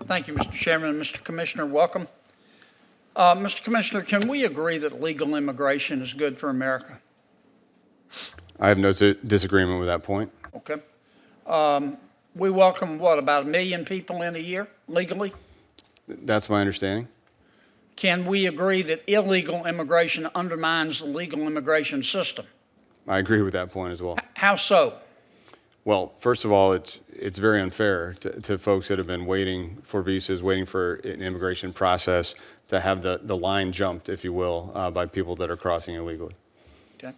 Thank you, Mr. Chairman. Mr. Commissioner, welcome. Mr. Commissioner, can we agree that legal immigration is good for America? I have no disagreement with that point. Okay. We welcome, what, about 1 million people in a year legally? That's my understanding. Can we agree that illegal immigration undermines the legal immigration system? I agree with that point as well. How so? Well, first of all, it's very unfair to folks that have been waiting for visas, waiting for an immigration process to have the line jumped, if you will, by people that are crossing illegally. Okay.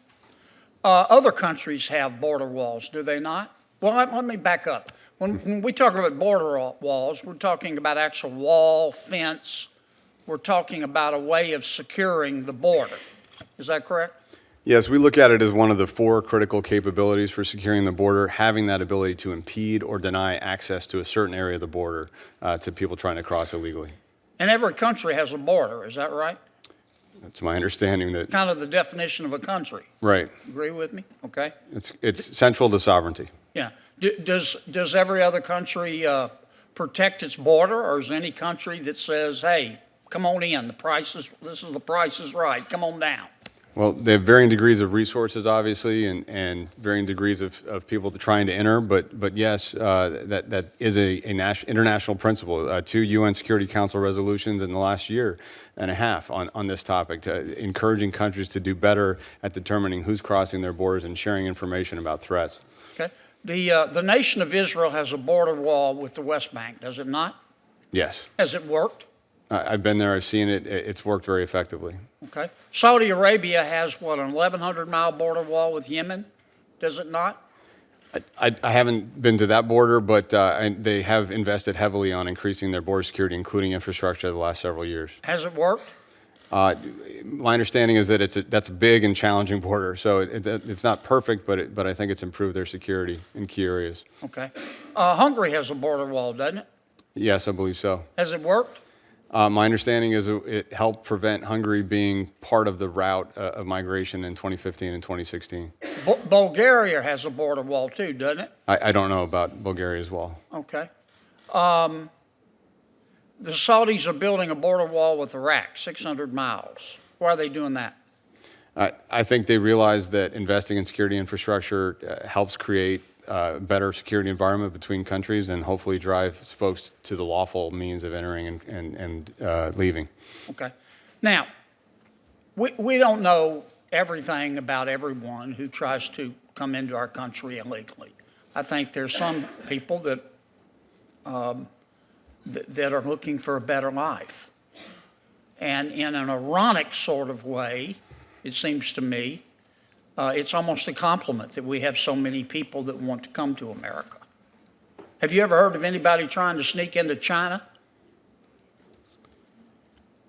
Other countries have border walls, do they not? Well, let me back up. When we talk about border walls, we're talking about actual wall, fence. We're talking about a way of securing the border. Is that correct? Yes, we look at it as one of the 4 critical capabilities for securing the border, having that ability to impede or deny access to a certain area of the border to people trying to cross illegally. And every country has a border, is that right? That's my understanding. That kind of the definition of a country. Right. Agree with me? Okay. It's central to sovereignty. Yeah. Does every other country protect its border, or is there any country that says, hey, come on in, this is the price is right, come on down? Well, they have varying degrees of resources, obviously, and varying degrees of people trying to enter. But yes, that is a international principle. 2 UN Security Council resolutions in the last year and a half on this topic, encouraging countries to do better at determining who's crossing their borders and sharing information about threats. Okay. The nation of Israel has a border wall with the West Bank, does it not? Yes. Has it worked? I've been there. I've seen it. It's worked very effectively. Okay. Saudi Arabia has, what, an 1,100-mile border wall with Yemen, does it not? I haven't been to that border, but they have invested heavily on increasing their border security, including infrastructure, the last several years. Has it worked? My understanding is that that's a big and challenging border, so it's not perfect, but I think it's improved their security in key areas. Okay. Hungary has a border wall, doesn't it? Yes, I believe so. Has it worked? My understanding is it helped prevent Hungary being part of the route of migration in 2015 and 2016. Bulgaria has a border wall too, doesn't it? I don't know about Bulgaria as well. Okay. The Saudis are building a border wall with Iraq, 600 miles. Why are they doing that? I think they realize that investing in security infrastructure helps create a better security environment between countries and hopefully drives folks to the lawful means of entering and leaving. Okay. Now, we don't know everything about everyone who tries to come into our country illegally. I think there's some people that that are looking for a better life. And in an ironic sort of way, it seems to me, it's almost a compliment that we have so many people that want to come to America. Have you ever heard of anybody trying to sneak into China?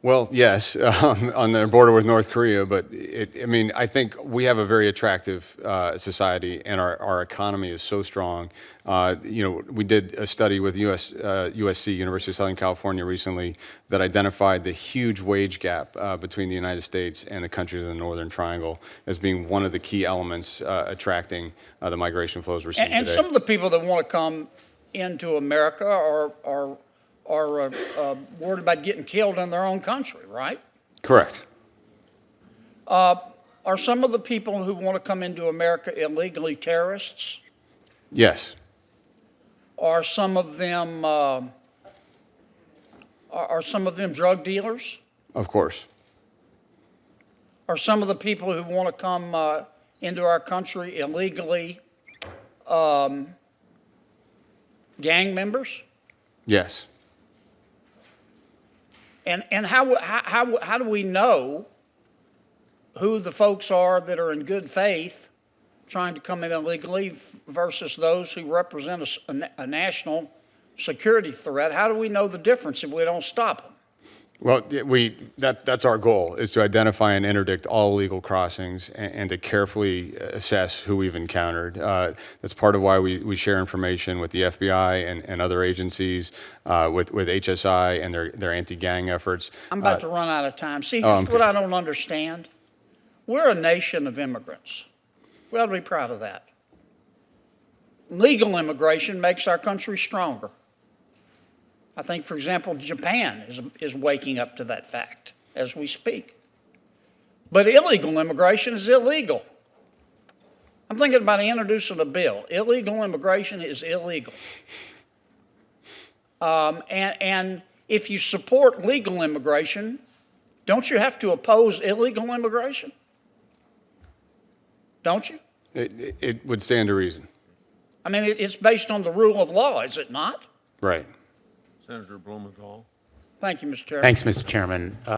Well, yes, on the border with North Korea, but I think we have a very attractive society, and our economy is so strong. We did a study with USC, University of Southern California, recently that identified the huge wage gap between the United States and the countries in the Northern Triangle as being one of the key elements attracting the migration flows we're seeing today. And some of the people that want to come into America are worried about getting killed in their own country, right? Correct. Are some of the people who want to come into America illegally terrorists? Yes. Are some of them drug dealers? Of course. Are some of the people who want to come into our country illegally gang members? Yes. And how do we know who the folks are that are in good faith trying to come in illegally versus those who represent a national security threat? How do we know the difference if we don't stop them? Well, that's our goal, is to identify and interdict all illegal crossings and to carefully assess who we've encountered. That's part of why we share information with the FBI and other agencies, with HSI and their anti-gang efforts. I'm about to run out of time. See, here's what I don't understand. We're a nation of immigrants. We ought to be proud of that. Legal immigration makes our country stronger. I think, for example, Japan is waking up to that fact as we speak. But illegal immigration is illegal. I'm thinking about introducing a bill. Illegal immigration is illegal. And if you support legal immigration, don't you have to oppose illegal immigration? Don't you? It would stand to reason. I mean, it's based on the rule of law, is it not? Right. Senator Blumenthal. Thank you, Mr. Chairman. Thanks, Mr. Chairman.